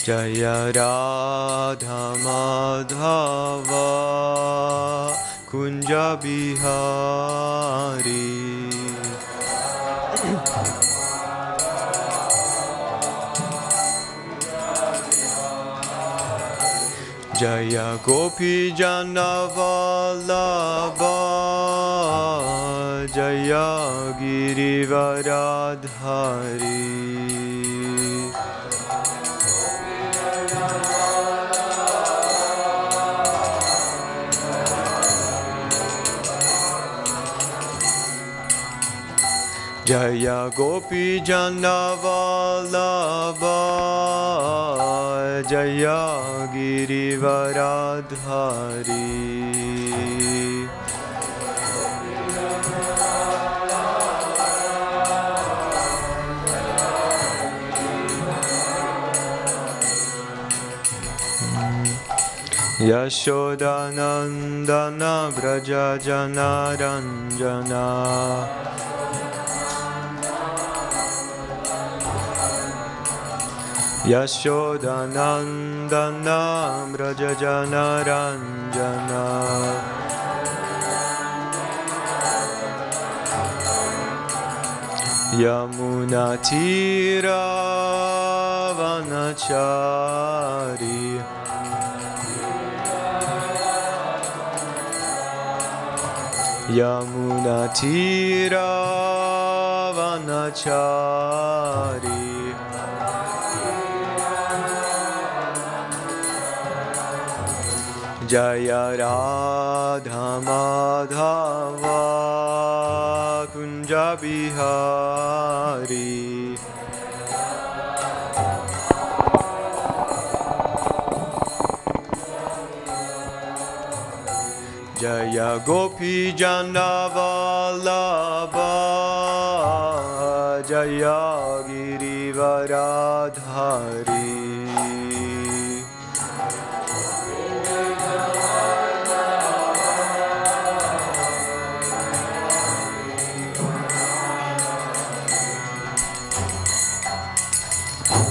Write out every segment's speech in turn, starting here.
Jaya Radha Madhava Kunja Bihari. Jaya Gopi Jana Vallabha Jaya Girivaradhari. Jaya Gopi Jana Vallabha Jaya Girivaradhari. Yashodanandana Braja Jana Ranjana Yashodanandana Braja Jana Ranjana Yamuna Tira Vanachari Yamuna Tira Vanachari Jaya Radha Madhava Kunja Bihari. Jaya Gopi Jana Vallabha Jaya Girivaradhari.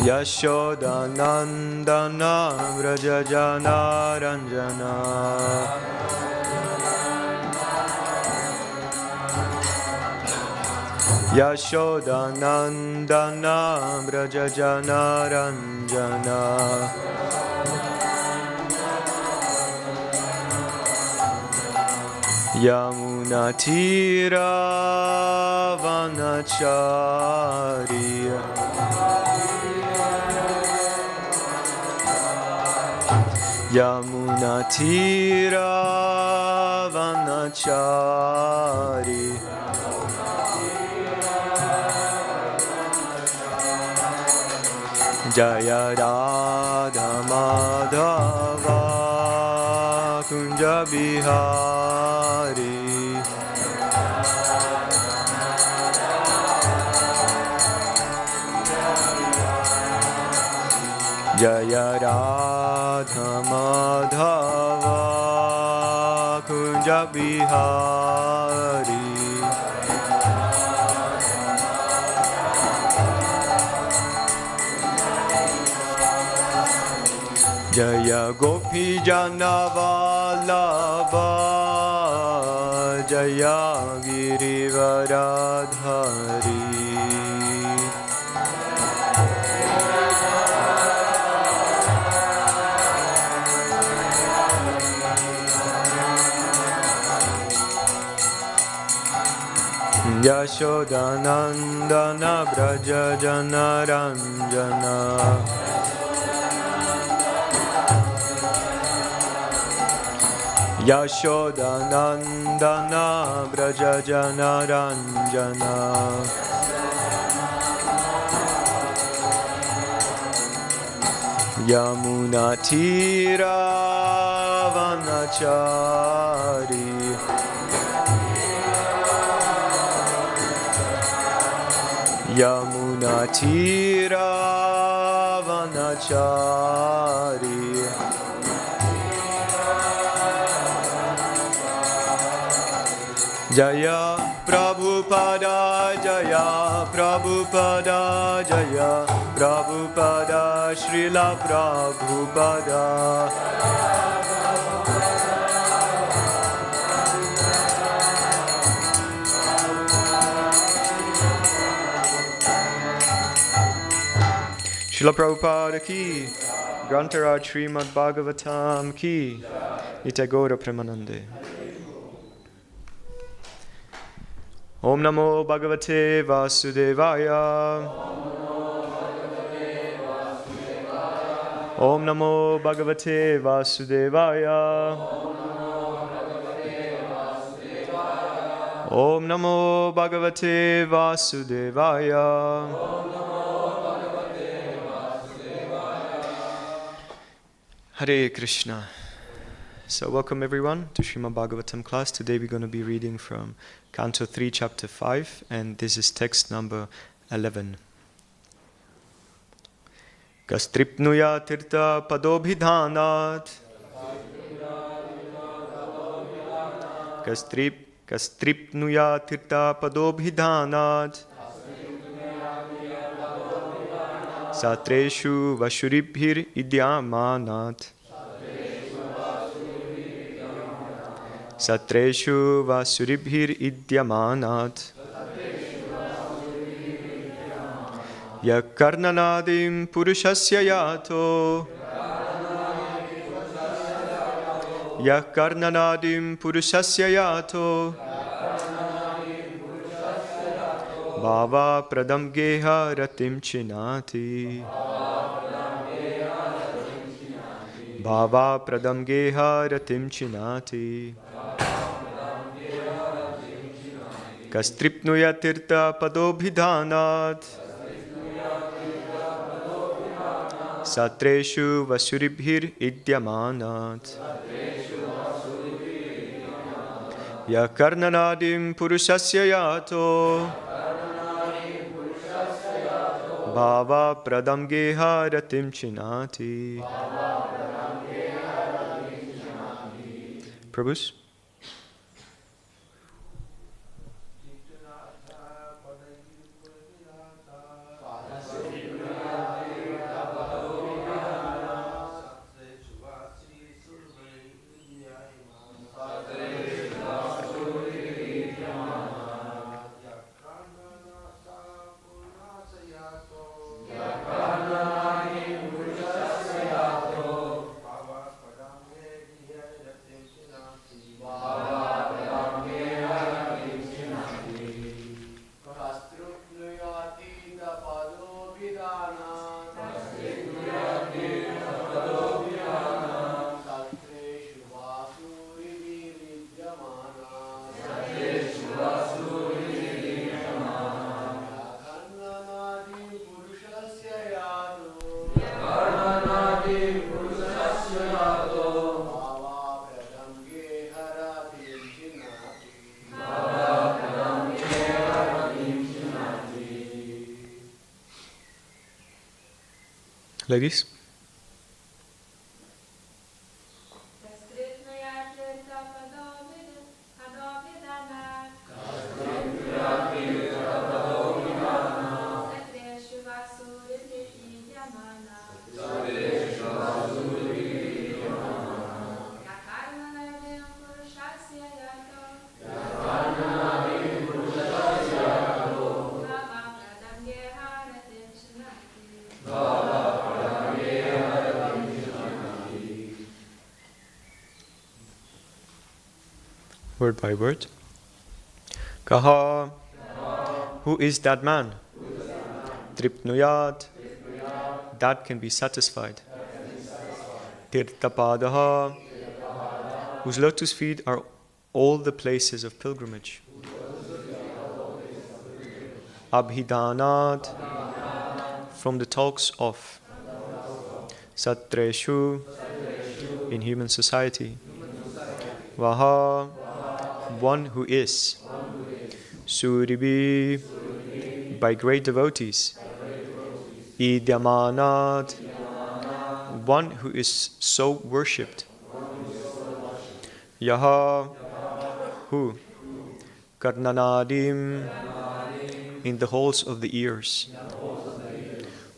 Yashodanandana Vraja Jana Ranjana Yashodanandana Vraja Jana Ranjana Yamuna Tira Vanachari Yamuna Tira Vanachari Jaya Radha Madhava Kunja Bihari. Jaya Radha Madhava Kunja Bihari. Jaya Gopi Jana Vallabha Jaya Girivaradhari. Yashodanandana Braja Jana Ranjana Yashodanandana Braja Jana Ranjana Yamuna Tira Vanachari Yamuna Tira Vanachari Jaya Prabhupada Jaya, Prabhupada Jaya, Prabhupada Srila Prabhupada. Srila Prabhupada ki, Grantaraj Srimad Bhagavatam ki, Nitya Gaura Premanande. Om Namo Bhagavate Vasudevaya. Om Namo Bhagavate Vasudevaya. Om Namo Bhagavate Vasudevaya. Hare Krishna. So welcome everyone to Srimad Bhagavatam class. Today we're going to be reading from Canto 3, Chapter 5, and this is text number 11. Kastripnuya tirta padobhidhanat. Kastripnuya tirta padobhidhanat. Satreshu vashuribhir idyamanat. Satreshu vasuribhir idyamanat. Yakarnanadim purushasya yato. Yakarnanadim purushasya yato. Bhava pradam geha ratim chinati. Bhava pradam geha ratim chinati. Kastripnuya tirta padobhidhanat. Satreshu vasuribhir idyamanat. Yakarnanadim purushasya yato. Bhava pradam geha ratim chinati. Prabhus? Ladies? Word by word. Kaha. Who is that man? Tripnuyat. That can be satisfied. Tirtapadaha. Whose lotus feet are all the places of pilgrimage. Abhidanat. From the talks of. Satreshu. In human society. Vaha. One who is. Suribi. By great devotees. Idyamanat. One who is so worshipped. Yaha. Who. Karnanadim, in the holes of the ears.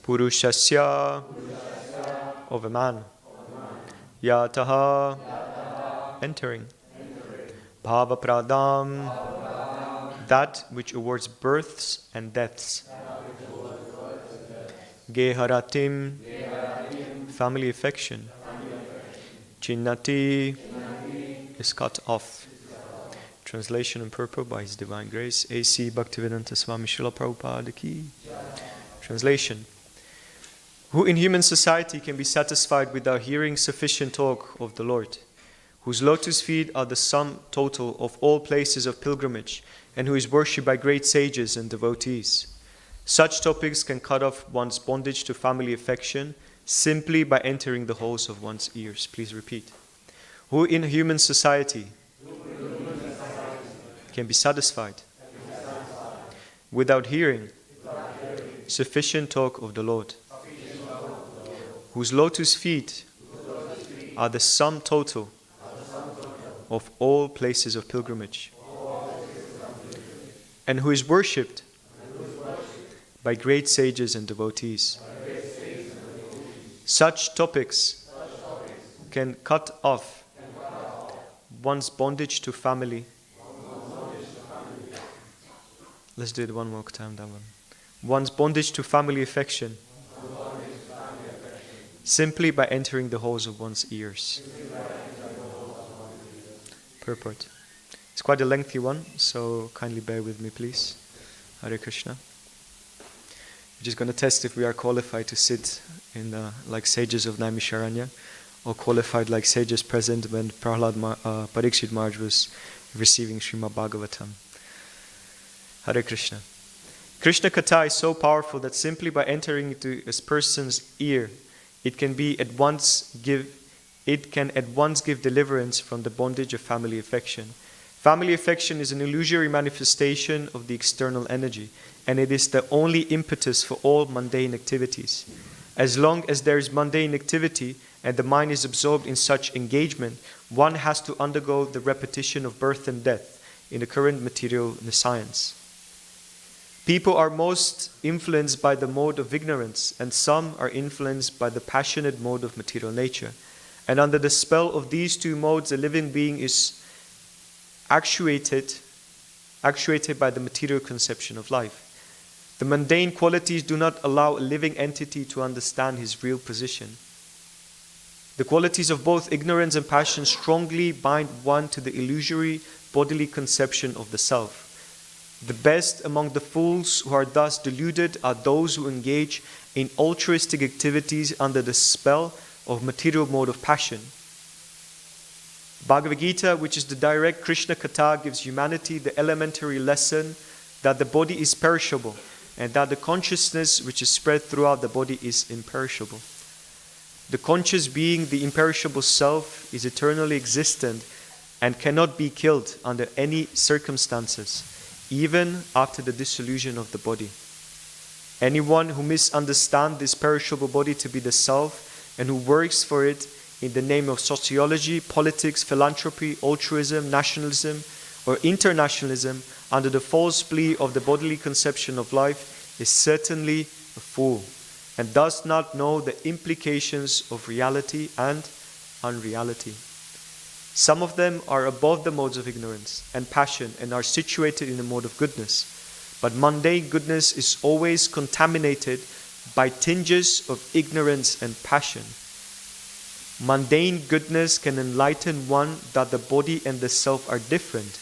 Purushasya, of a man. Yataha, entering. Bhava pradam, that which awards births and deaths. Geharatim, family affection. Chinnati, is cut off. Translation and purport by His Divine Grace, A.C. Bhaktivedanta Swami Srila Prabhupada Ki. Translation. Who in human society can be satisfied without hearing sufficient talk of the Lord, whose lotus feet are the sum total of all places of pilgrimage, and who is worshipped by great sages and devotees? Such topics can cut off one's bondage to family affection simply by entering the holes of one's ears. Please repeat. Who in human society can be satisfied without hearing sufficient talk of the Lord, whose lotus feet are the sum total of all places of pilgrimage, and who is worshipped by great sages and devotees. Such topics can cut off one's bondage to family. Let's do it one more time, that one. One's bondage to family affection simply by entering the holes of one's ears. Purport. It's quite a lengthy one, so kindly bear with me, please. Hare Krishna. We're just going to test if we are qualified to sit in like sages of Naimisharanya, or qualified like sages present when Parikshit Maharaj was receiving Srimad Bhagavatam. Hare Krishna. Krishna Katha is so powerful that simply by entering into a person's ear, it can at once give deliverance from the bondage of family affection. Family affection is an illusory manifestation of the external energy, and it is the only impetus for all mundane activities. As long as there is mundane activity and the mind is absorbed in such engagement, one has to undergo the repetition of birth and death in the current material science. People are most influenced by the mode of ignorance, and some are influenced by the passionate mode of material nature. And under the spell of these two modes, a living being is actuated by the material conception of life. The mundane qualities do not allow a living entity to understand his real position. The qualities of both ignorance and passion strongly bind one to the illusory bodily conception of the self. The best among the fools who are thus deluded are those who engage in altruistic activities under the spell of material mode of passion. Bhagavad Gita, which is the direct Krishna Katha, gives humanity the elementary lesson that the body is perishable and that the consciousness which is spread throughout the body is imperishable. The conscious being, the imperishable self, is eternally existent and cannot be killed under any circumstances, even after the dissolution of the body. Anyone who misunderstands this perishable body to be the self and who works for it in the name of sociology, politics, philanthropy, altruism, nationalism, or internationalism under the false plea of the bodily conception of life is certainly a fool and does not know the implications of reality and unreality. Some of them are above the modes of ignorance and passion and are situated in the mode of goodness. But mundane goodness is always contaminated by tinges of ignorance and passion. Mundane goodness can enlighten one that the body and the self are different,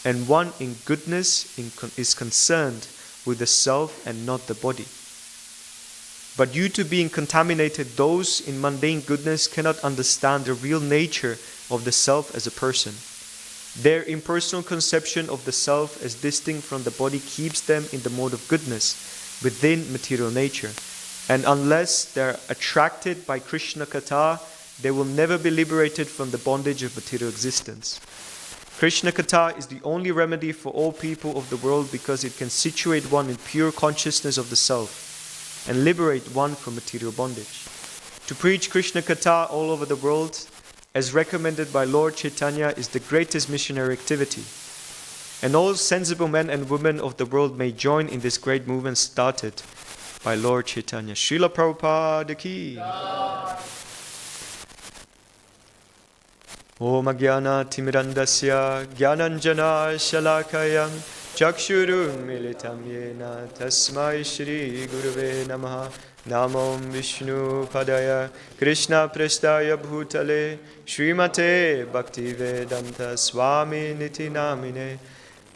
and one in goodness is concerned with the self and not the body. But due to being contaminated, those in mundane goodness cannot understand the real nature of the self as a person. Their impersonal conception of the self as distinct from the body keeps them in the mode of goodness within material nature. And unless they are attracted by Krishna Katha, they will never be liberated from the bondage of material existence. Krishna Katha is the only remedy for all people of the world because it can situate one in pure consciousness of the self and liberate one from material bondage. To preach Krishna Katha all over the world, as recommended by Lord Chaitanya, is the greatest missionary activity. and all sensible men and women of the world may join in this great movement started by Lord Chaitanya. Srila Prabhupada ki. Om Jnana Timirandasya Jnananjana Shalakayam Chakshurun Militam Yena Tasmai Shri Gurave Namaha. Namo Vishnu Padaya Krishna Prestaya Bhutale Srimate Bhaktivedanta Swami Niti Namine.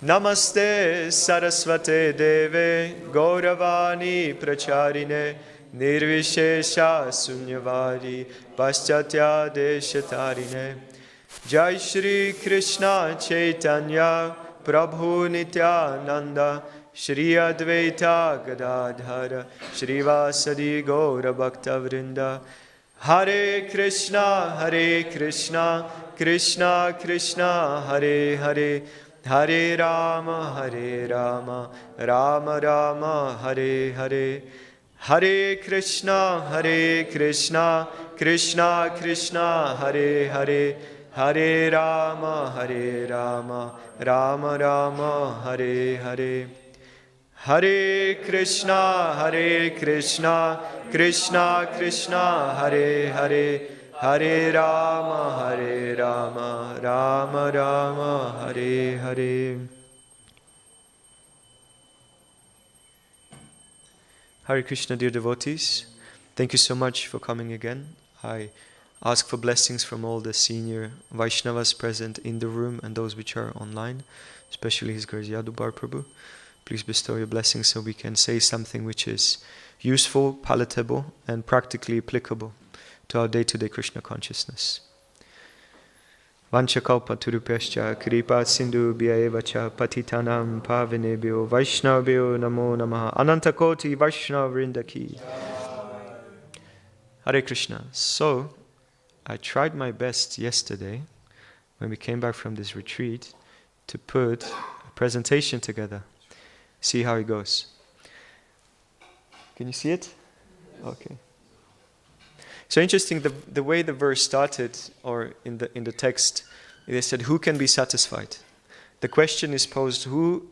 Namaste Saraswate Deve Gauravani Pracharine Nirvishesha Sunyavari Paschatya Deshatarine. Jai Shri Krishna Chaitanya Prabhu Nityananda Shri Advaita Gadadhara Shrivasadi Gaura Bhakta Vrinda. Hare Krishna Krishna Krishna Hare Hare, Hare Rama Rama Rama Hare Hare. Hare Krishna Krishna Krishna Hare Hare, Hare Rama Rama Rama Hare Hare. Hare Krishna Krishna Krishna Hare Hare, Hare Rama Rama Rama Hare Hare. Hare Krishna, dear devotees. Thank you so much for coming again. I ask for blessings from all the senior Vaishnavas present in the room and those which are online, especially His Grace Yadubar Prabhu. Please bestow your blessings so we can say something which is useful, palatable, and practically applicable to our day-to-day Krishna consciousness. Vanchakalpa turupyascha kripa sindhu bhyayevacha patitanam pavinebhyo vaishnavyo namo namaha. Anantakoti Vaishnav Vrinda ki. Hare Krishna. So, I tried my best yesterday, when we came back from this retreat, to put a presentation together. See how it goes. Can you see it? Okay. So interesting, the way the verse started, or in the text, they said, who can be satisfied? The question is posed, who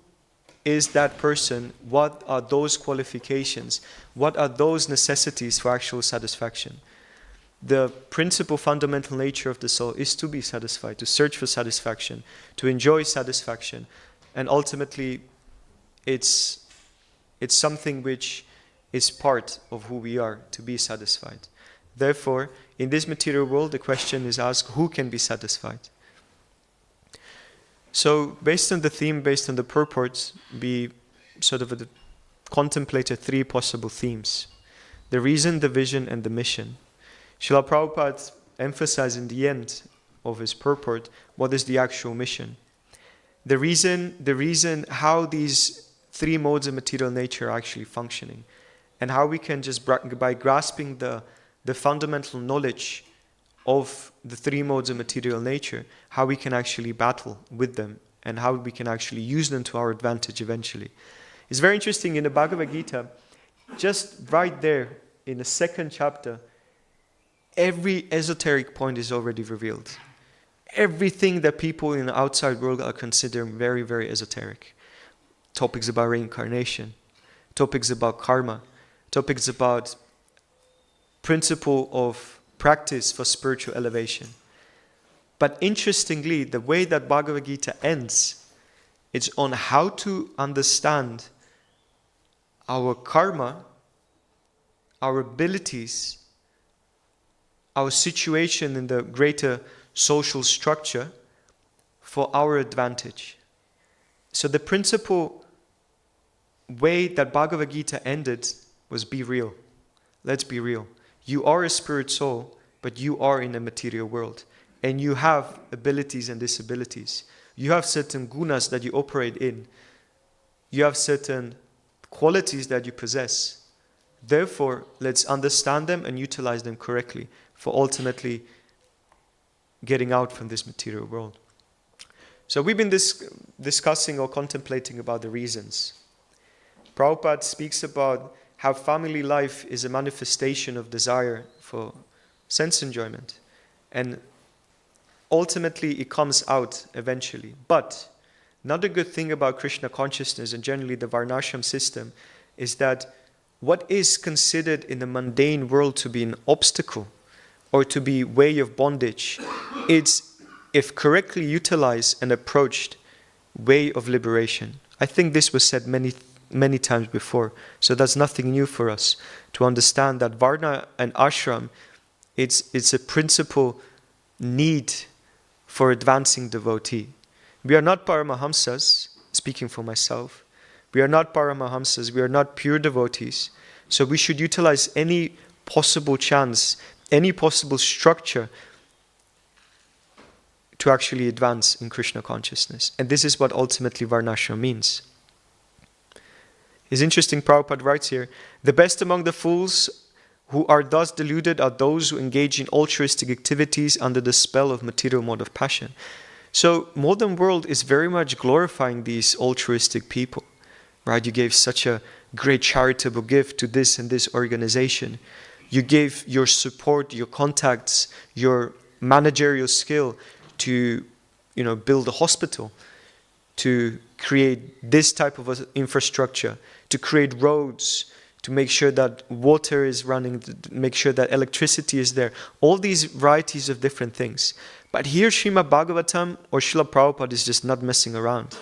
is that person? What are those qualifications? What are those necessities for actual satisfaction? The principal fundamental nature of the soul is to be satisfied, to search for satisfaction, to enjoy satisfaction, and ultimately it's something which is part of who we are, to be satisfied. Therefore, in this material world, the question is asked, who can be satisfied? So, based on the theme, based on the purport, we sort of contemplated three possible themes: the reason, the vision, and the mission. Srila Prabhupada emphasized in the end of his purport what is the actual mission. The reason how these three modes of material nature are actually functioning, and how we can just, by grasping the fundamental knowledge of the three modes of material nature, how we can actually battle with them, and how we can actually use them to our advantage eventually. It's very interesting, in the Bhagavad Gita, just right there, in the second chapter, every esoteric point is already revealed. Everything that people in the outside world are considering very, very esoteric. Topics about reincarnation, topics about karma, topics about principle of practice for spiritual elevation. But interestingly, the way that Bhagavad Gita ends, it's on how to understand our karma, our abilities, our situation in the greater social structure for our advantage. So the principal way that Bhagavad Gita ended was be real. Let's be real. You are a spirit soul, but you are in a material world. And you have abilities and disabilities. You have certain gunas that you operate in. You have certain qualities that you possess. Therefore, let's understand them and utilize them correctly for ultimately getting out from this material world. So we've been discussing or contemplating about the reasons. Prabhupada speaks about how family life is a manifestation of desire for sense enjoyment. And ultimately it comes out eventually. But Another good thing about Krishna consciousness and generally the Varnashram system is that what is considered in the mundane world to be an obstacle or to be way of bondage, it's, if correctly utilized and approached, way of liberation. I think this was said many times before, so that's nothing new for us to understand that Varna and Ashram, it's a principal need for advancing devotee. We are not Paramahamsas, speaking for myself. We are not Paramahamsas, we are not pure devotees. So we should utilize any possible chance, any possible structure to actually advance in Krishna consciousness. And this is what ultimately Varnashram means. It's interesting, Prabhupada writes here, the best among the fools who are thus deluded are those who engage in altruistic activities under the spell of material mode of passion. So modern world is very much glorifying these altruistic people, right? You gave such a great charitable gift to this and this organization. You gave your support, your contacts, your managerial skill to, build a hospital, to create this type of infrastructure, to create roads, to make sure that water is running, to make sure that electricity is there. All these varieties of different things. But here Srimad Bhagavatam or Srila Prabhupada is just not messing around.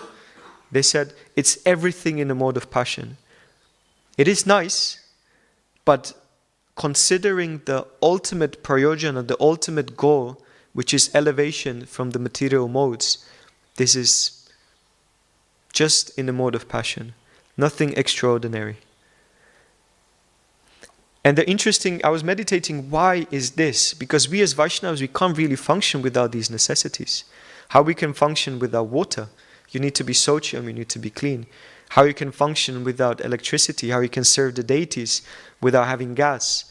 They said it's everything in a mode of passion. It is nice, but considering the ultimate prayojana, the ultimate goal, which is elevation from the material modes, this is just in the mode of passion. Nothing extraordinary. And I was meditating, why is this? Because we as Vaishnavas, we can't really function without these necessities. How we can function without water? You need to be socham, you need to be clean. How you can function without electricity? How you can serve the deities without having gas?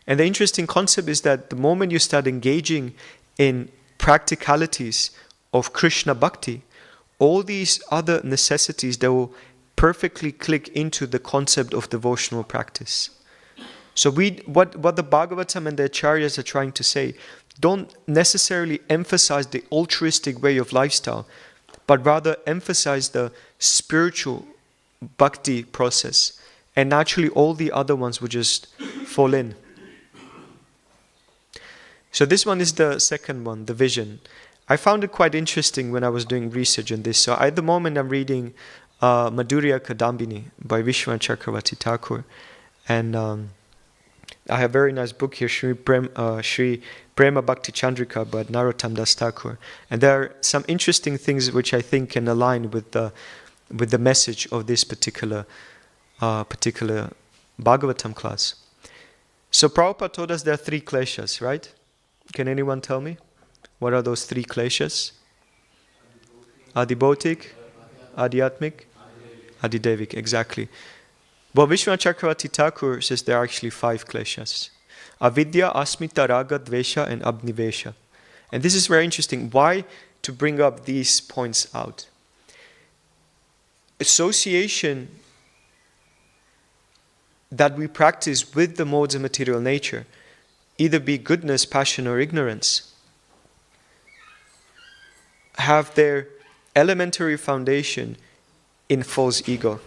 And the interesting concept is that the moment you start engaging in practicalities of Krishna Bhakti, all these other necessities, they will perfectly click into the concept of devotional practice. So what the Bhagavatam and the Acharyas are trying to say, don't necessarily emphasize the altruistic way of lifestyle, but rather emphasize the spiritual bhakti process. And naturally all the other ones will just fall in. So this one is the second one, the vision. I found it quite interesting when I was doing research on this. So at the moment I'm reading Madhurya Kadambini by Vishwanath Chakravarti Thakur. And I have a very nice book here, Sri Prema Bhakti Chandrika by Narottam Das Thakur. And there are some interesting things which I think can align with the message of this particular Bhagavatam class. So Prabhupada told us there are 3 kleshas, right? Can anyone tell me? What are those 3 kleshas? Adibautik, Adhyatmik, Adidevik, exactly. Well, Vishwanath Chakravarti Thakur says there are actually 5 kleshas. Avidya, Asmita, Raga, Dvesha and Abnivesha. And this is very interesting. Why to bring up these points out? Association that we practice with the modes of material nature, either be goodness, passion or ignorance, have their elementary foundation in false ego.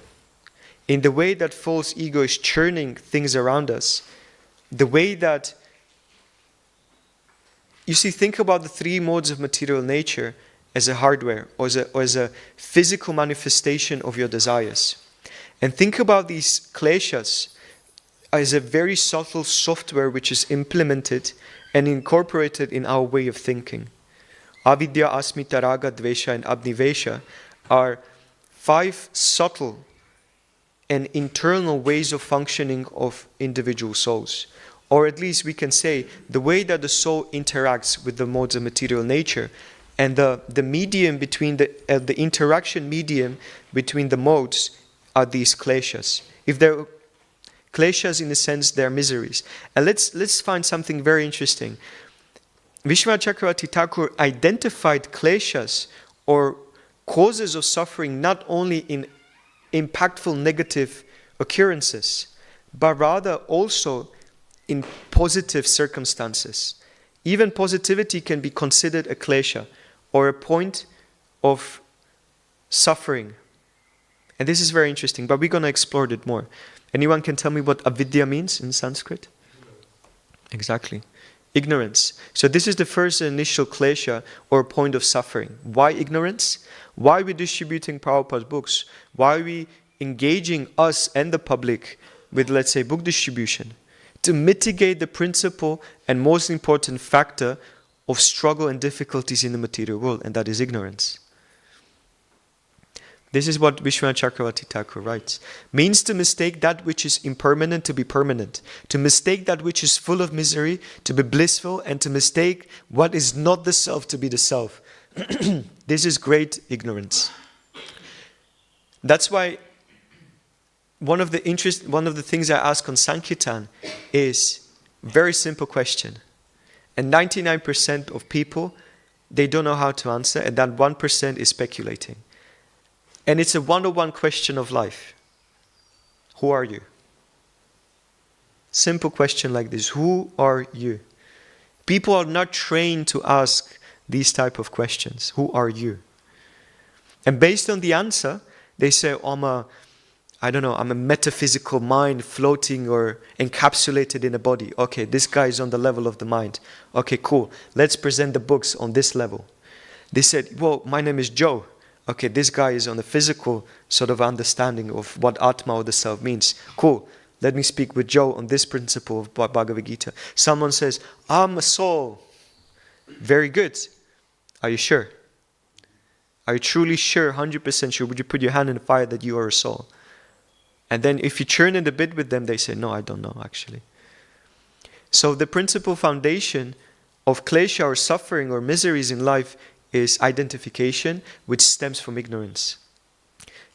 In the way that false ego is churning things around us, the way that, you see, think about the 3 modes of material nature as a hardware or as a physical manifestation of your desires. And think about these kleshas as a very subtle software which is implemented and incorporated in our way of thinking. Avidya, Asmita, Raga, Dvesha and Abnivesha are 5 subtle and internal ways of functioning of individual souls. Or at least we can say the way that the soul interacts with the modes of material nature, and the medium between the interaction medium between the modes are these kleshas. If they're kleshas, in a sense, they're miseries. And let's find something very interesting. Vishwanath Chakravarti Thakur identified kleshas or causes of suffering not only in impactful negative occurrences, but rather also in positive circumstances. Even positivity can be considered a klesha, or a point of suffering. And this is very interesting, but we're going to explore it more. Anyone can tell me what avidya means in Sanskrit? Exactly. Ignorance. So this is the first initial klesha or point of suffering. Why ignorance? Why are we distributing Prabhupada's books? Why are we engaging us and the public with, let's say, book distribution? To mitigate the principal and most important factor of struggle and difficulties in the material world, and that is ignorance. This is what Vishwanath Chakravarti Thakur writes. Means to mistake that which is impermanent to be permanent. To mistake that which is full of misery to be blissful, and to mistake what is not the self to be the self. This is great ignorance. That's why one of the things I ask on Sankirtan is very simple question. And 99% of people, they don't know how to answer, and that 1% is speculating. And it's a one-on-one question of life. Who are you? Simple question like this. Who are you? People are not trained to ask these type of questions. Who are you? And based on the answer, they say, oh, I'm a metaphysical mind floating or encapsulated in a body. Okay, this guy is on the level of the mind. Okay, cool. Let's present the books on this level. They said, well, my name is Joe. Okay, this guy is on the physical sort of understanding of what Atma or the self means. Cool. Let me speak with Joe on this principle of Bhagavad Gita. Someone says, I'm a soul. Very good. Are you sure? Are you truly sure, 100% sure? Would you put your hand in the fire that you are a soul? And then if you churn it a bit with them, they say, no, I don't know actually. So the principal foundation of klesha or suffering or miseries in life is identification, which stems from ignorance.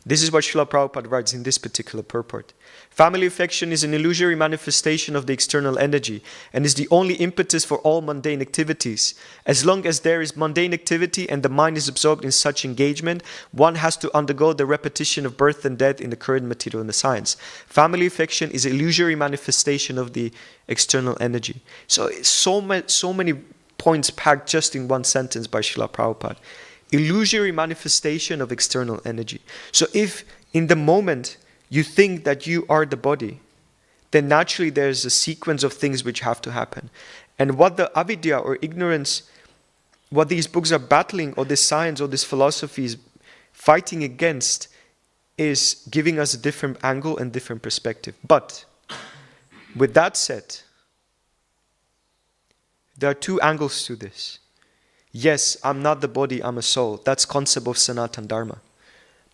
This is what Srila Prabhupada writes in this particular purport. Family affection is an illusory manifestation of the external energy and is the only impetus for all mundane activities. As long as there is mundane activity and the mind is absorbed in such engagement, one has to undergo the repetition of birth and death in the current material science. Family affection is an illusory manifestation of the external energy. So many points packed just in one sentence by Srila Prabhupada. Illusory manifestation of external energy. So if in the moment you think that you are the body, then naturally there's a sequence of things which have to happen. And what the avidya or ignorance, what these books are battling, or this science or this philosophy is fighting against, is giving us a different angle and different perspective. But with that said, there are two angles to this. Yes, I'm not the body, I'm a soul. That's concept of Sanatana Dharma.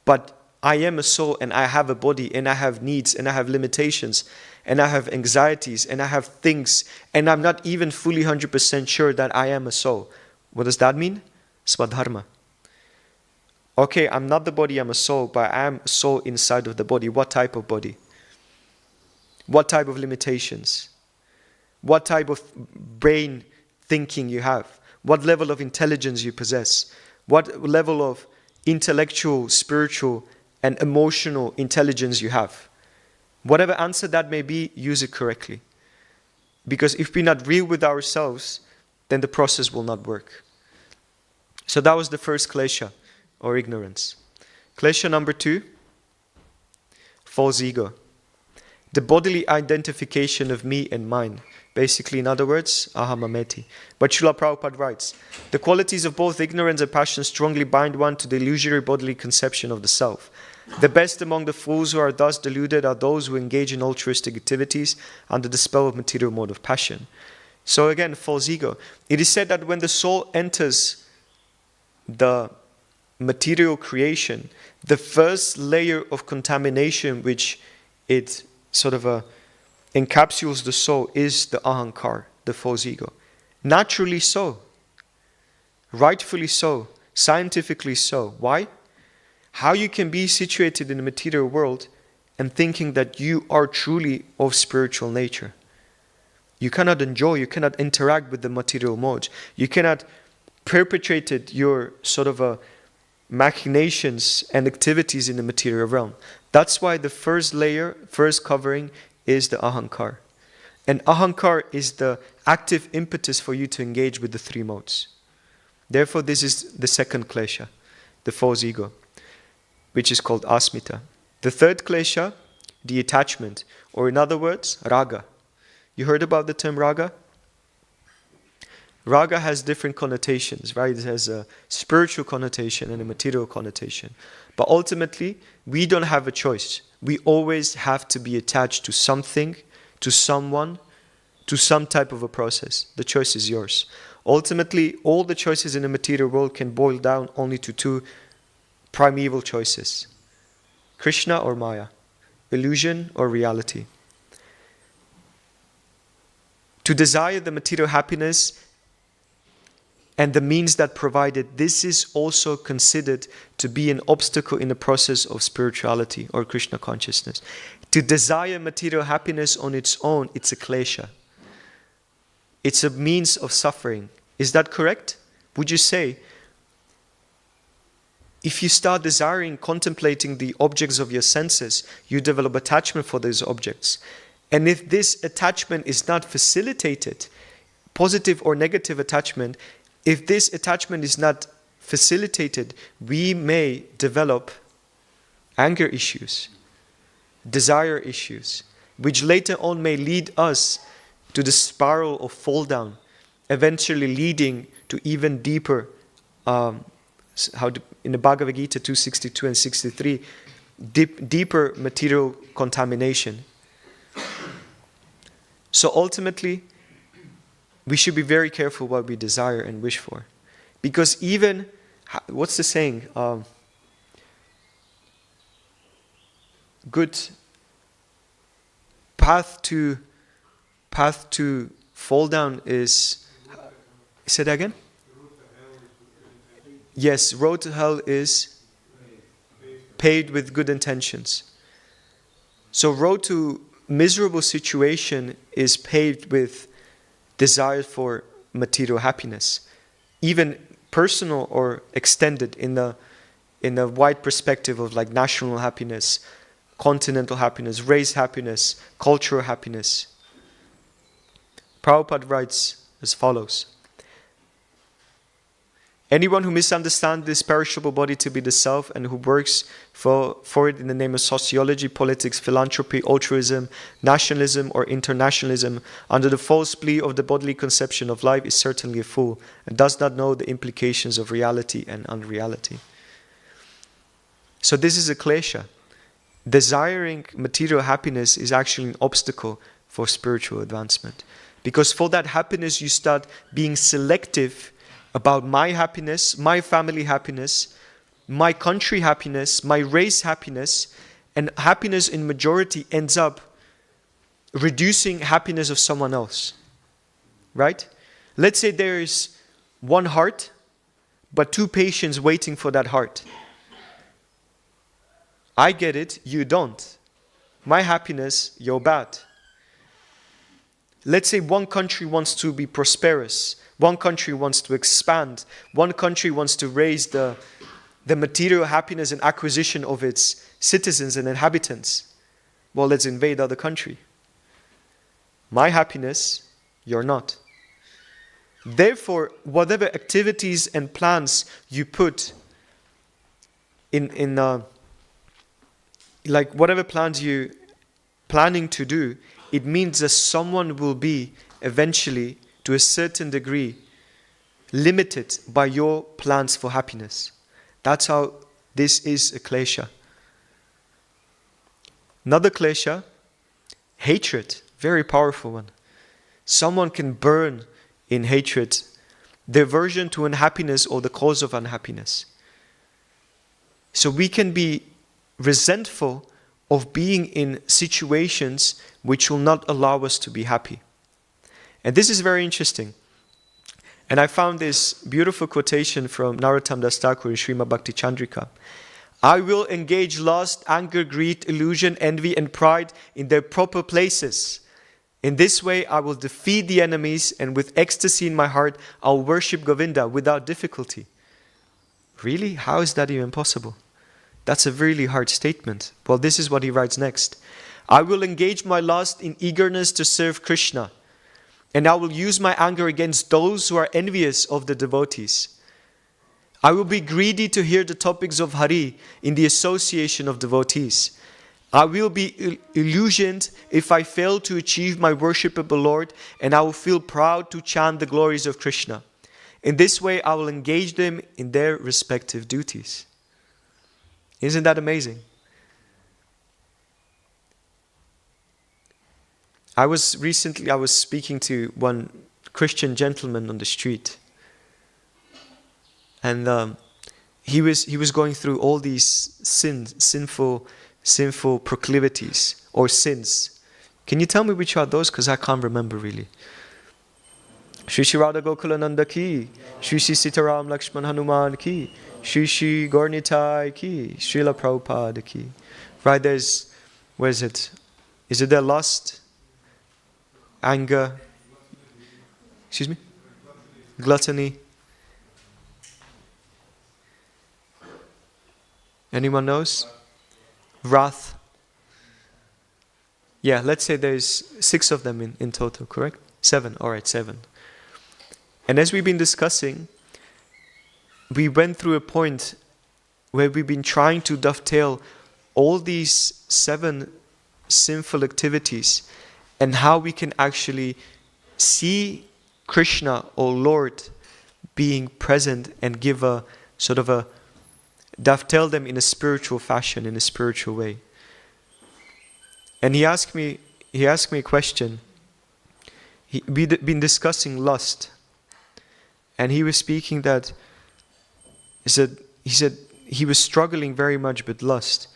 But I am a soul and I have a body and I have needs and I have limitations and I have anxieties and I have things and I'm not even fully 100% sure that I am a soul. What does that mean? Swadharma. Okay, I'm not the body, I'm a soul, but I am a soul inside of the body. What type of body? What type of limitations? What type of brain thinking you have? What level of intelligence you possess? What level of intellectual, spiritual, and emotional intelligence you have? Whatever answer that may be, use it correctly. Because if we're not real with ourselves, then the process will not work. So that was the first klesha, or ignorance. Klesha number 2, false ego. The bodily identification of me and mine. Basically, in other words, ahamameti. But Srila Prabhupada writes, the qualities of both ignorance and passion strongly bind one to the illusory bodily conception of the self. The best among the fools who are thus deluded are those who engage in altruistic activities under the spell of material mode of passion. So again, false ego. It is said that when the soul enters the material creation, the first layer of contamination which it sort of encapsulates the soul is the ahankar, the false ego. Naturally so. Rightfully so. Scientifically so. Why? How you can be situated in the material world and thinking that you are truly of spiritual nature. You cannot enjoy, you cannot interact with the material modes. You cannot perpetrate your sort of machinations and activities in the material realm. That's why the first layer, first covering is the ahankar. And ahankar is the active impetus for you to engage with the three modes. Therefore, this is the second klesha, the false ego. which is called asmita. The third klesha, the attachment, or in other words, raga. You heard about the term raga? Raga has different connotations, right? It has a spiritual connotation and a material connotation. But ultimately, we don't have a choice. We always have to be attached to something, to someone, to some type of a process. The choice is yours. Ultimately, all the choices in the material world can boil down only to two primeval choices: Krishna or Maya, illusion or reality. To desire the material happiness and the means that provide it, this is also considered to be an obstacle in the process of spirituality or Krishna consciousness. To desire material happiness on its own, it's a klesha. It's a means of suffering. Is that correct? Would you say, if you start desiring, contemplating the objects of your senses, you develop attachment for those objects. And if this attachment is not facilitated, positive or negative attachment, if this attachment is not facilitated, we may develop anger issues, desire issues, which later on may lead us to the spiral of fall down, eventually leading to even deeper, in the Bhagavad Gita 262 and 63, deeper material contamination. So ultimately, we should be very careful what we desire and wish for. Because even, what's the saying? Good path to fall down is, say that again? Yes, road to hell is paved with good intentions. So road to miserable situation is paved with desire for material happiness, even personal or extended in the wide perspective of like national happiness, continental happiness, race happiness, cultural happiness. Prabhupada writes as follows: anyone who misunderstands this perishable body to be the self and who works for it in the name of sociology, politics, philanthropy, altruism, nationalism or internationalism under the false plea of the bodily conception of life is certainly a fool and does not know the implications of reality and unreality. So this is a klesha. Desiring material happiness is actually an obstacle for spiritual advancement. Because for that happiness you start being selective about my happiness, my family happiness, my country happiness, my race happiness, and happiness in majority ends up reducing happiness of someone else. Right? Let's say there is one heart, but two patients waiting for that heart. I get it, you don't. My happiness, you're bad. Let's say one country wants to be prosperous. One country wants to expand. One country wants to raise the material happiness and acquisition of its citizens and inhabitants. Well, let's invade other country. My happiness, you're not. Therefore, whatever activities and plans you put like whatever plans you planning to do, it means that someone will be eventually, to a certain degree, limited by your plans for happiness. That's how this is a klesha. Another klesha, hatred, very powerful one. Someone can burn in hatred, the aversion to unhappiness or the cause of unhappiness. So we can be resentful of being in situations which will not allow us to be happy. And this is very interesting. And I found this beautiful quotation from Narottam Das Thakur in Srimad Bhakti Chandrika. I will engage lust, anger, greed, illusion, envy and pride in their proper places. In this way I will defeat the enemies and with ecstasy in my heart I'll worship Govinda without difficulty. Really? How is that even possible? That's a really hard statement. Well, this is what he writes next. I will engage my lust in eagerness to serve Krishna, and I will use my anger against those who are envious of the devotees. I will be greedy to hear the topics of Hari in the association of devotees. I will be illusioned if I fail to achieve my worshipable Lord, and I will feel proud to chant the glories of Krishna. In this way, I will engage them in their respective duties. Isn't that amazing? I was speaking to one Christian gentleman on the street, and he was going through all these sinful proclivities or sins. Can you tell me which are those? Because I can't remember really. Shri Shri Radha Gokulananda ki, Shri Shri Sitaram Lakshman Hanuman ki, Shri Shri Gaurnitai ki, Srila Prabhupada ki. Right, where is it? Is it their lust, anger, gluttony? Anyone knows? Wrath. Yeah, let's say there's 6 of them in total, correct? 7, alright, 7. And as we've been discussing, we went through a point where we've been trying to dovetail all these 7 sinful activities and how we can actually see Krishna or Lord being present and give a sort of a dovetail them in a spiritual fashion, in a spiritual way. And he asked me a question. We'd been discussing lust, and he was speaking that he said he was struggling very much with lust.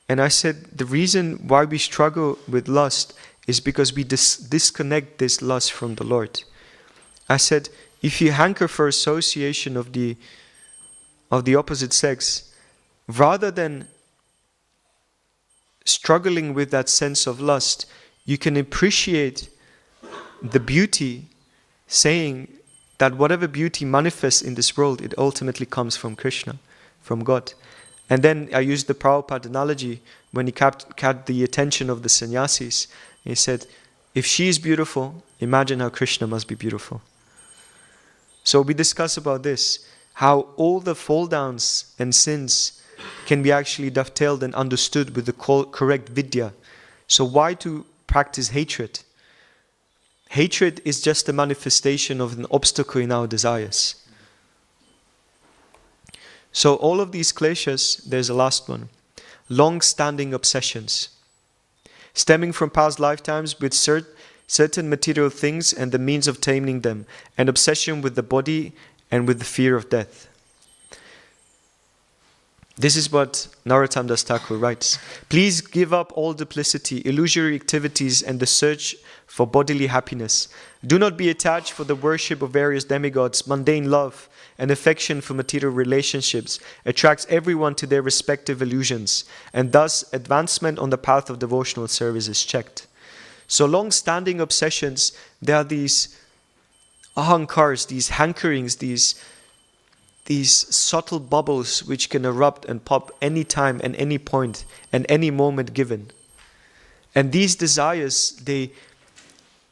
And I said the reason why we struggle with lust is because we disconnect this lust from the Lord. I said, if you hanker for association of the opposite sex, rather than struggling with that sense of lust, you can appreciate the beauty, saying that whatever beauty manifests in this world, it ultimately comes from Krishna, from God. And then I used the Prabhupada analogy when he kept the attention of the sannyasis. He said, if she is beautiful, imagine how Krishna must be beautiful. So we discuss about this, how all the fall downs and sins can be actually dovetailed and understood with the correct vidya. So why to practice hatred? Hatred is just a manifestation of an obstacle in our desires. So all of these kleshas, there's a last one. Long-standing obsessions. Stemming from past lifetimes with certain material things and the means of taming them. And obsession with the body and with the fear of death. This is what Narottam Das Thakur writes. Please give up all duplicity, illusory activities and the search for bodily happiness. Do not be attached for the worship of various demigods. Mundane love and affection for material relationships attracts everyone to their respective illusions, and thus advancement on the path of devotional service is checked. So long-standing obsessions, there are these ahankars, these hankerings, these subtle bubbles which can erupt and pop any time and any point and any moment given. And these desires, they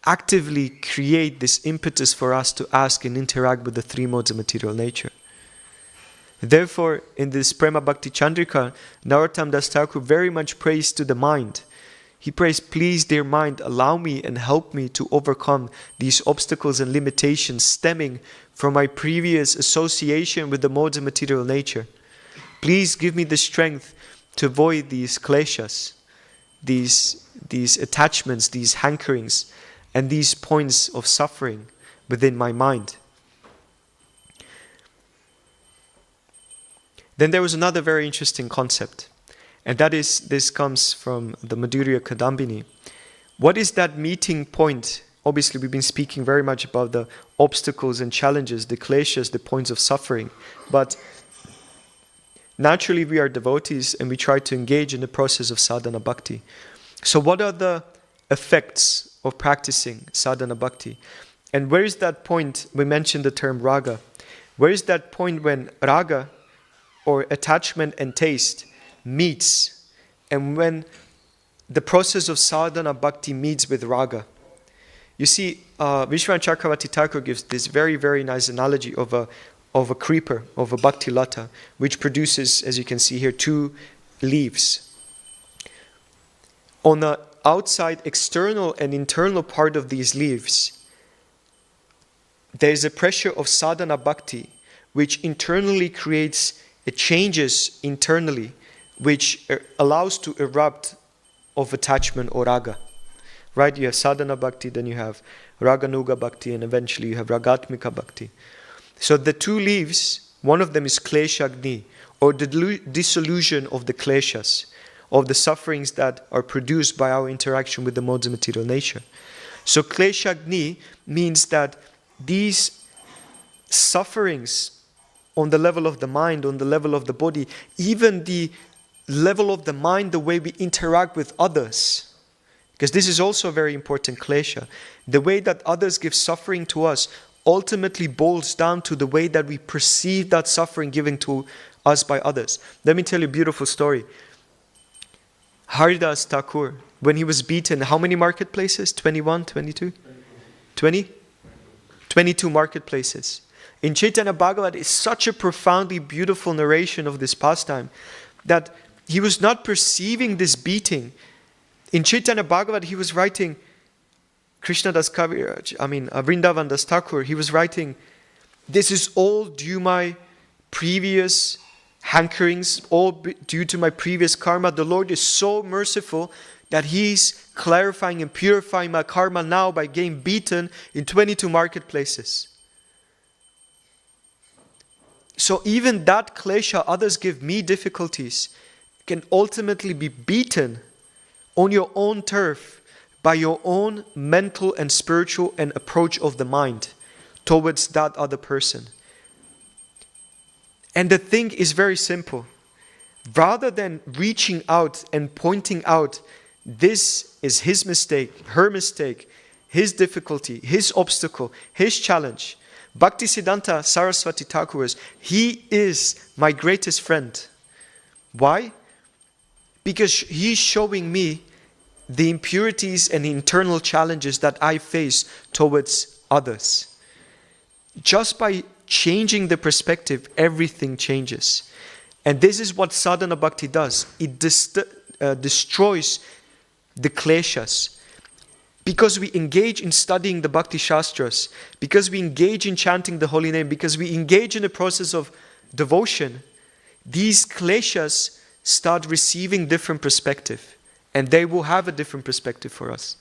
actively create this impetus for us to ask and interact with the 3 modes of material nature. Therefore, in this Prema Bhakti Chandrika, Narottam Das Thakur very much prays to the mind. He prays, please dear mind, allow me and help me to overcome these obstacles and limitations stemming from my previous association with the modes of material nature. Please give me the strength to avoid these kleshas, these attachments, these hankerings, and these points of suffering within my mind. Then there was another very interesting concept, and that is, this comes from the Madhurya Kadambini. What is that meeting point? Obviously, we've been speaking very much about the obstacles and challenges, the kleshas, the points of suffering. But naturally, we are devotees and we try to engage in the process of sadhana bhakti. So what are the effects of practicing sadhana bhakti? And where is that point? We mentioned the term raga. Where is that point when raga, or attachment and taste, meets, and when the process of sadhana bhakti meets with raga? You see, Vishwanath Chakravarti Thakur gives this very, very nice analogy of of a creeper, of a bhakti lata, which produces, as you can see here, 2 leaves. On the outside, external and internal part of these leaves, there is a pressure of sadhana bhakti, which internally creates changes internally, which allows to erupt of attachment or raga. Right? You have sadhana bhakti, then you have raganuga bhakti, and eventually you have ragatmika bhakti. So the 2 leaves, one of them is klesha agni, or the dissolution of the kleshas, of the sufferings that are produced by our interaction with the modes of material nature. So klesha agni means that these sufferings on the level of the mind, on the level of the body, even the level of the mind, the way we interact with others, because this is also a very important klesha. The way that others give suffering to us ultimately boils down to the way that we perceive that suffering given to us by others. Let me tell you a beautiful story. Haridas Thakur, when he was beaten, how many marketplaces? 21, 22? 20? 22 marketplaces. In Chaitanya Bhagavat is such a profoundly beautiful narration of this pastime that he was not perceiving this beating. In Chaitanya Bhagavat he was writing, Krishna Das Kaviraj, Vrindavan Das Thakur, he was writing, this is all due my previous hankerings, all due to my previous karma. The Lord is so merciful that He's clarifying and purifying my karma now by getting beaten in 22 marketplaces. So even that klesha, others give me difficulties, can ultimately be beaten on your own turf by your own mental and spiritual and approach of the mind towards that other person. And the thing is very simple. Rather than reaching out and pointing out, this is his mistake, her mistake, his difficulty, his obstacle, his challenge, Bhaktisiddhanta Saraswati Thakur is, he is my greatest friend. Why? Because he's showing me the impurities and internal challenges that I face towards others. Just by changing the perspective, everything changes. And this is what sadhana bhakti does. It destroys the kleshas. Because we engage in studying the Bhakti Shastras, because we engage in chanting the holy name, because we engage in the process of devotion, these kleshas start receiving different perspective. And they will have a different perspective for us.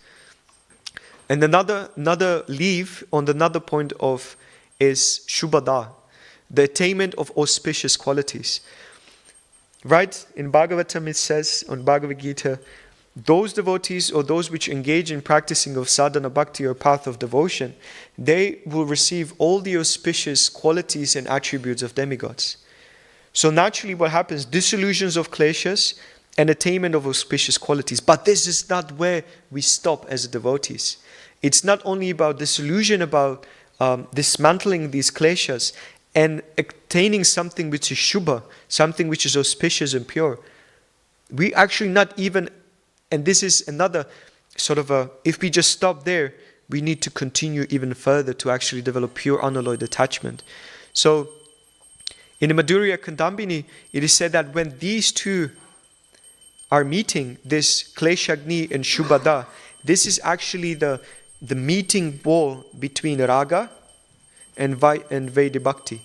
And another leaf on another point of is Shubhada, the attainment of auspicious qualities. Right? In Bhagavatam it says, on Bhagavad Gita, those devotees or those which engage in practicing of sadhana bhakti or path of devotion, they will receive all the auspicious qualities and attributes of demigods. So naturally what happens, disillusions of kleshas and attainment of auspicious qualities. But this is not where we stop as devotees. It's not only about disillusion, about dismantling these kleshas and attaining something which is shubha, something which is auspicious and pure. We actually not even, and this is another sort of if we just stop there, we need to continue even further to actually develop pure unalloyed attachment. So in the Madhurya Kandambini, it is said that when these two are meeting, this Kleshagni and Shubhada, this is actually the meeting wall between Raga and Vaidhi Bhakti,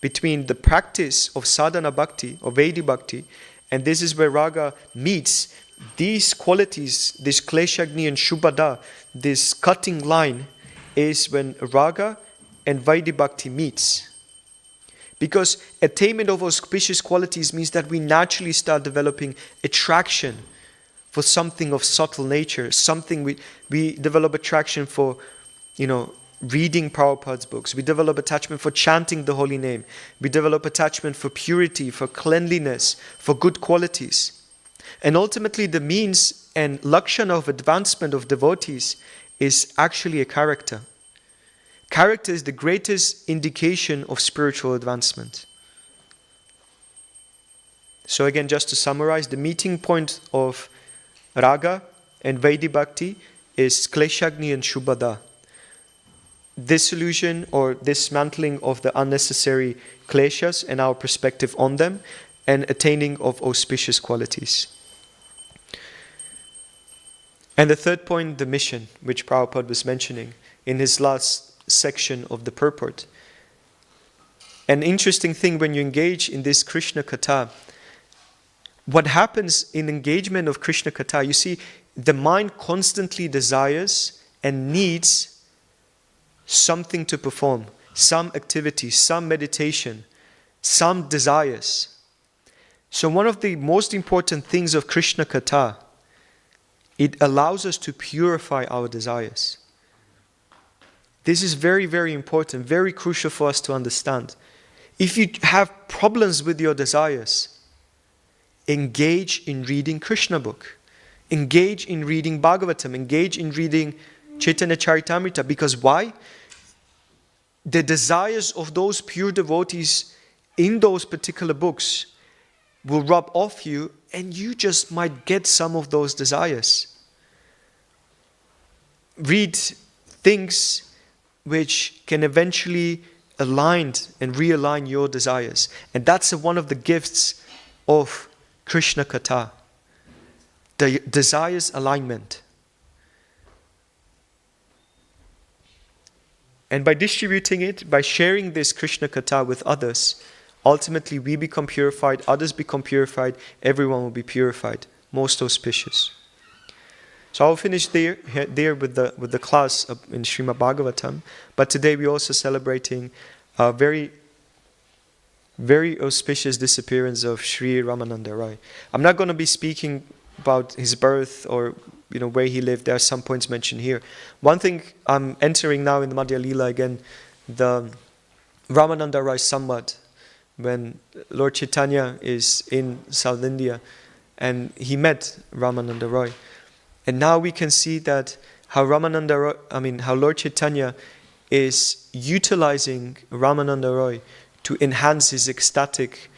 between the practice of sadhana bhakti or Vaidhi Bhakti, and this is where Raga meets these qualities, this Kleshagni and Shubhada, this cutting line is when Raga and Vaidhi Bhakti meets. Because attainment of auspicious qualities means that we naturally start developing attraction for something of subtle nature, something we develop attraction for, reading Prabhupada's books. We develop attachment for chanting the holy name. We develop attachment for purity, for cleanliness, for good qualities. And ultimately the means and lakshana of advancement of devotees is actually a character. Character is the greatest indication of spiritual advancement. So again, just to summarize, the meeting point of Raga and Vaidhi Bhakti is Kleshagni and Shubhada. dissolution or dismantling of the unnecessary kleshas and our perspective on them, and attaining of auspicious qualities. And the third point, the mission, which Prabhupada was mentioning in his last section of the purport. An interesting thing when you engage in this Krishna Katha, what happens in engagement of Krishna Katha, you see, the mind constantly desires and needs something to perform, some activity, some meditation, some desires. So one of the most important things of Krishna Katha, it allows us to purify our desires. This is very, very important, very crucial for us to understand. If you have problems with your desires, engage in reading Krishna book. Engage in reading Bhagavatam. Engage in reading Chaitanya Charitamrita. Because why? The desires of those pure devotees in those particular books will rub off you, and you just might get some of those desires. Read things which can eventually align and realign your desires. And that's one of the gifts of Krishna Katha. The desires alignment. And by distributing it, by sharing this Krishna Katha with others, ultimately we become purified, others become purified, everyone will be purified. Most auspicious. So I'll finish there with the class in Srimad Bhagavatam. But today we're also celebrating a very, very auspicious disappearance of Sri Ramananda Roy. I'm not going to be speaking about his birth or where he lived. There are some points mentioned here. One thing, I'm entering now in the Madhya Lila again, the Ramananda Roy Samvad, when Lord Chaitanya is in South India and he met Ramananda Roy. And now we can see that how Lord Chaitanya is utilizing Ramananda Roy to enhance his ecstatic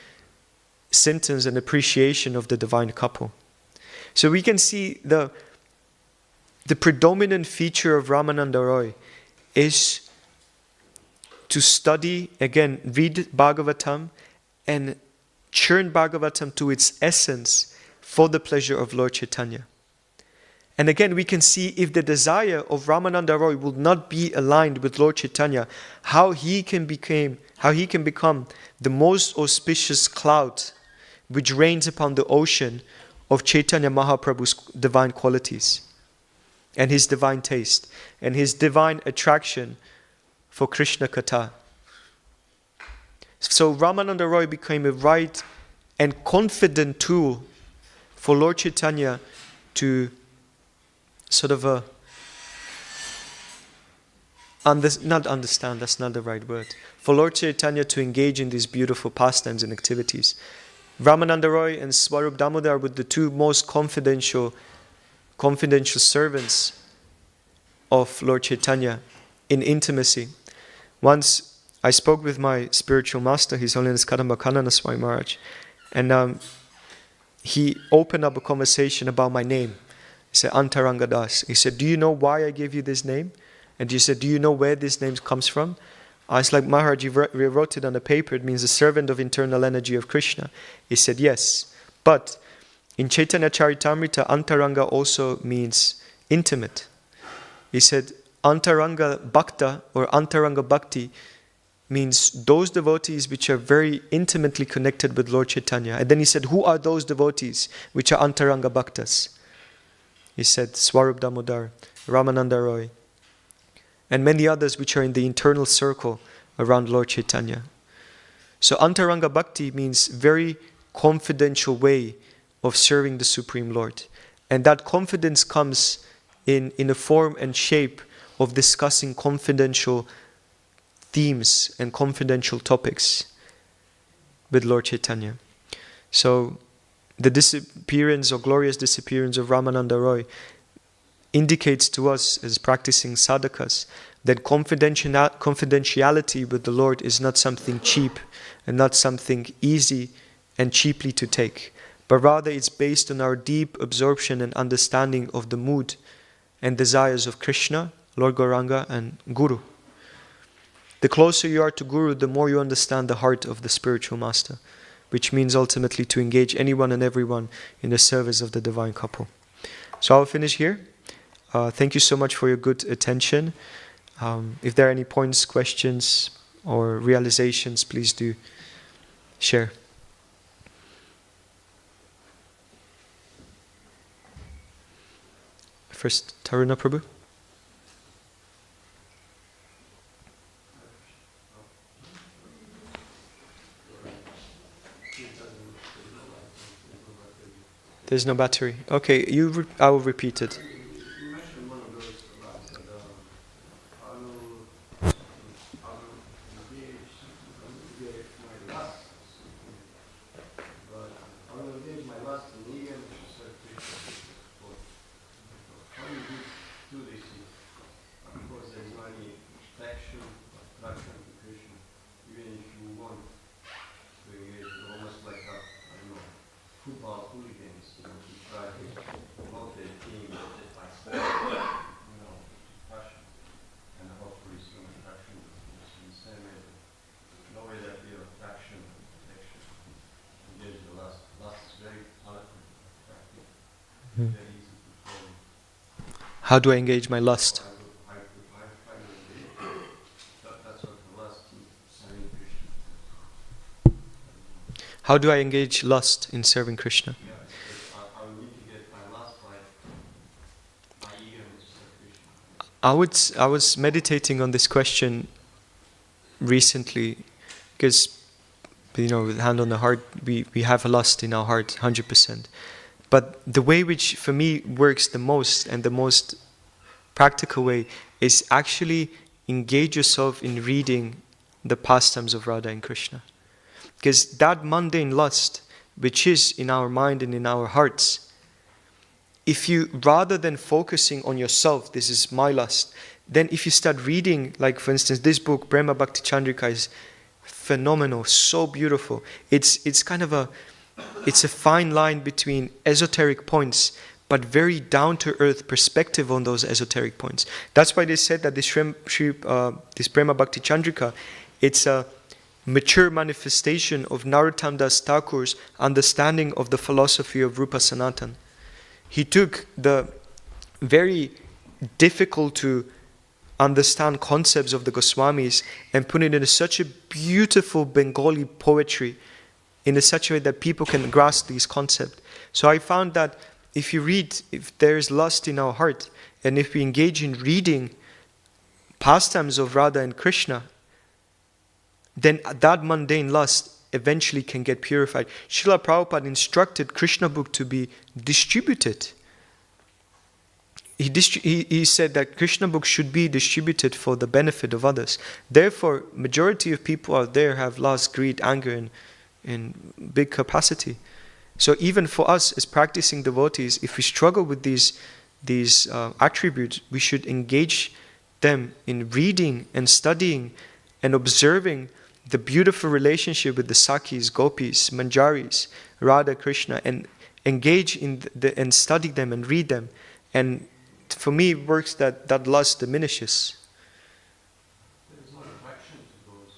symptoms and appreciation of the divine couple. So we can see the predominant feature of Ramananda Roy is to study, again, read Bhagavatam and churn Bhagavatam to its essence for the pleasure of Lord Chaitanya. And again, we can see if the desire of Ramananda Roy will not be aligned with Lord Chaitanya, how he can become the most auspicious cloud which rains upon the ocean of Chaitanya Mahaprabhu's divine qualities and his divine taste and his divine attraction for Krishna Katha. So Ramananda Roy became a right and confident tool for Lord Chaitanya to not understand, that's not the right word. For Lord Chaitanya to engage in these beautiful pastimes and activities. Ramananda Roy and Swarup Damodar were the two most confidential servants of Lord Chaitanya in intimacy. Once I spoke with my spiritual master, His Holiness Kadamba Swami Maharaj, and he opened up a conversation about my name. He said, Antaranga Das. He said, do you know why I gave you this name? And he said, do you know where this name comes from? I was like, Maharaj, you wrote it on the paper. It means the servant of internal energy of Krishna. He said, yes. But in Chaitanya Charitamrita, Antaranga also means intimate. He said, Antaranga Bhakta or Antaranga Bhakti means those devotees which are very intimately connected with Lord Chaitanya. And then he said, who are those devotees which are Antaranga Bhaktas? He said, Swarup Damodar, Ramananda Roy, and many others which are in the internal circle around Lord Chaitanya. So Antaranga Bhakti means very confidential way of serving the Supreme Lord. And that confidence comes in a form and shape of discussing confidential themes and confidential topics with Lord Chaitanya. So the disappearance or glorious disappearance of Ramananda Roy indicates to us as practicing sadhakas that confidentiality with the Lord is not something cheap and not something easy and cheaply to take, but rather it's based on our deep absorption and understanding of the mood and desires of Krishna, Lord Gauranga and Guru. The closer you are to Guru, the more you understand the heart of the spiritual master, which means ultimately to engage anyone and everyone in the service of the divine couple. So I'll finish here. Thank you so much for your good attention. If there are any points, questions, or realizations, please do share. First, Taruna Prabhu. There's no battery. Okay, I will repeat it. You mentioned one of those last, I will engage my lust, but I will engage my lust in ego, which is self-Krishna. How do you do this? Of course, there is no any attraction to Krishna, even if you want to engage, almost like a, I don't know, football hooligans, to try to promote their team just by sport, passion, and hopefully some attraction in the same way. No way that we have attraction, affection, engage the lust. Lust is very eloquent, attractive, very easy to follow. How do I engage my lust? I find that's what the lust is, serving Krishna. How do I engage lust in serving Krishna? Yeah, I will need to get my lust right, my ego to serve Krishna. I was meditating on this question recently, because, with hand on the heart, we have a lust in our heart, 100%. But the way which for me works the most, and the most practical way, is actually engage yourself in reading the pastimes of Radha and Krishna. Because that mundane lust, which is in our mind and in our hearts, if you, rather than focusing on yourself, this is my lust, then if you start reading, like for instance, this book, Prema Bhakti Chandrika, is phenomenal, so beautiful. It's kind of it's a fine line between esoteric points, but very down-to-earth perspective on those esoteric points. That's why they said that this Prema Bhakti Chandrika, it's a mature manifestation of Narottam Das Thakur's understanding of the philosophy of Rupa Sanatan. He took the very difficult to understand concepts of the Goswamis and put it in such a beautiful Bengali poetry, in such a way that people can grasp these concepts. So I found that if there is lust in our heart, and if we engage in reading pastimes of Radha and Krishna, then that mundane lust eventually can get purified. Srila Prabhupada instructed Krishna book to be distributed. He said that Krishna book should be distributed for the benefit of others. Therefore, majority of people out there have lust, greed, anger in big capacity. So even for us as practicing devotees, if we struggle with these attributes, we should engage them in reading and studying and observing the beautiful relationship with the Sakis, Gopis, Manjaris, Radha, Krishna, and engage in and study them and read them. And for me, it works that lust diminishes. There is no attraction to those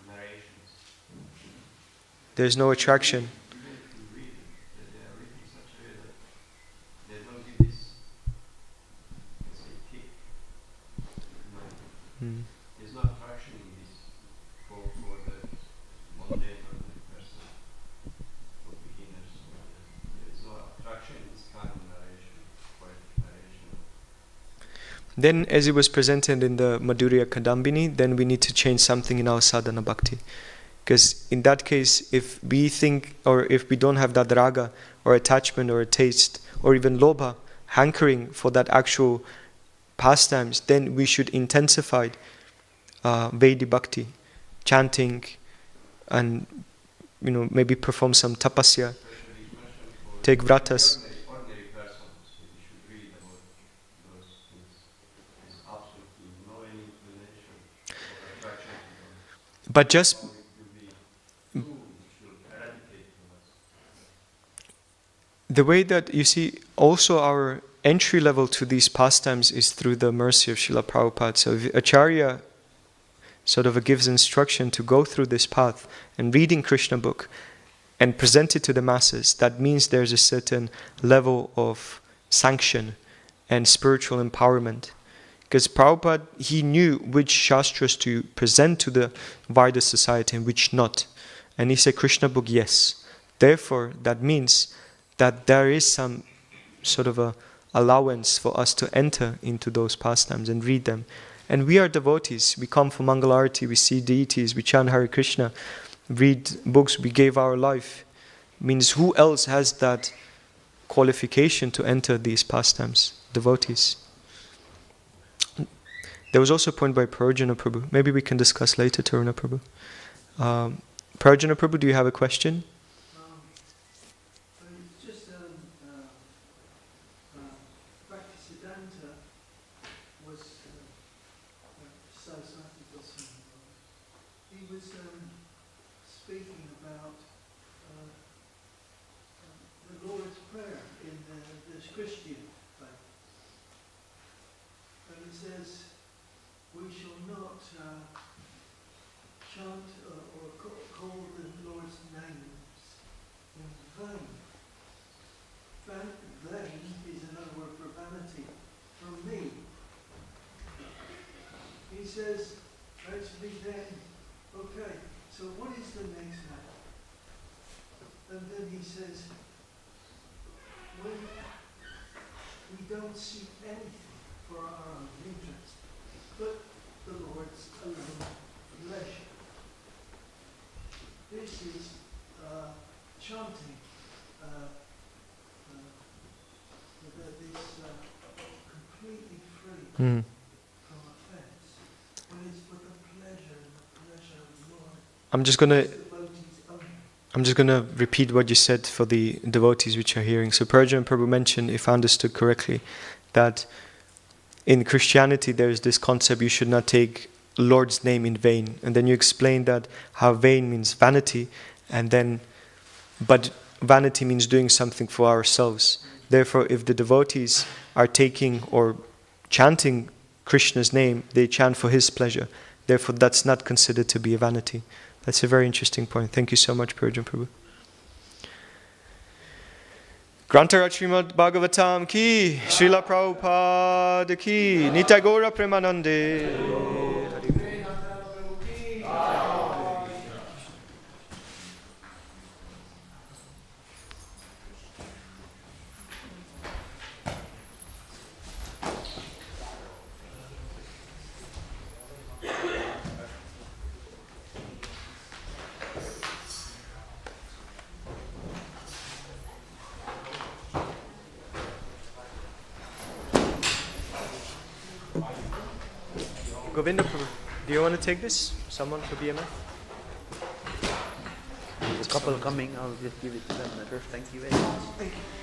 narrations. There's no attraction. Even if you read them, they are written in such a way that they don't give this, let's say, kick. There's no attraction in this for the mundane or the person, for beginners. There's no attraction in this kind of narration, poetic narration. Then, as it was presented in the Madhurya Kadambini, then we need to change something in our sadhana bhakti. Because in that case, if we think, or if we don't have that raga, or attachment, or a taste, or even lobha, hankering for that actual pastimes, then we should intensify Vaidhi bhakti, chanting, and maybe perform some tapasya, take vratas. Ordinary persons, we should read about those things. There's absolutely no any inclination or attraction to them. But just It will be too, which will eradicate from us. the way that you see, also our entry level to these pastimes is through the mercy of Srila Prabhupada. So if Acharya sort of gives instruction to go through this path and reading Krishna book and present it to the masses, that means there's a certain level of sanction and spiritual empowerment. Because Prabhupada, he knew which shastras to present to the wider society and which not. And he said, Krishna book, yes. Therefore, that means that there is some sort of a allowance for us to enter into those pastimes and read them. And we are devotees. We come for Mangalarati, we see deities, we chant Hare Krishna, read books, we gave our life. Means who else has that qualification to enter these pastimes? Devotees. There was also a point by Prajna Prabhu. Maybe we can discuss later, Taruna Prabhu. Prajna Prabhu, do you have a question? Just Bhaktivedanta was he was speaking about the Lord's Prayer in the Christian faith. And it says, we shall not chant or call the Lord's names in vain. Vain is another word for vanity, for me. He says, actually then, okay, so what is the next name? And then he says, when we don't seek anything for our own interest, but the Lord's alone pleasure. This is chanting this completely free from offense, when it's for the pleasure and the pleasure of the Lord. I'm just gonna repeat what you said for the devotees which are hearing. So Prajna Prabhu mentioned, if I understood correctly, that in Christianity there is this concept you should not take Lord's name in vain. And then you explained that how vain means vanity, but vanity means doing something for ourselves. Therefore, if the devotees are taking or chanting Krishna's name, they chant for his pleasure. Therefore, that's not considered to be a vanity. That's a very interesting point. Thank you so much, Prajna Prabhu. Grantaraj Srimad Bhagavatam ki, Srila Prabhupada ki, Nitya Gaura Premanande. Govinda Prabhu, do you want to take this? Someone for BMF? There's a couple coming, I'll just give it to them. Thank you very much. Thank you.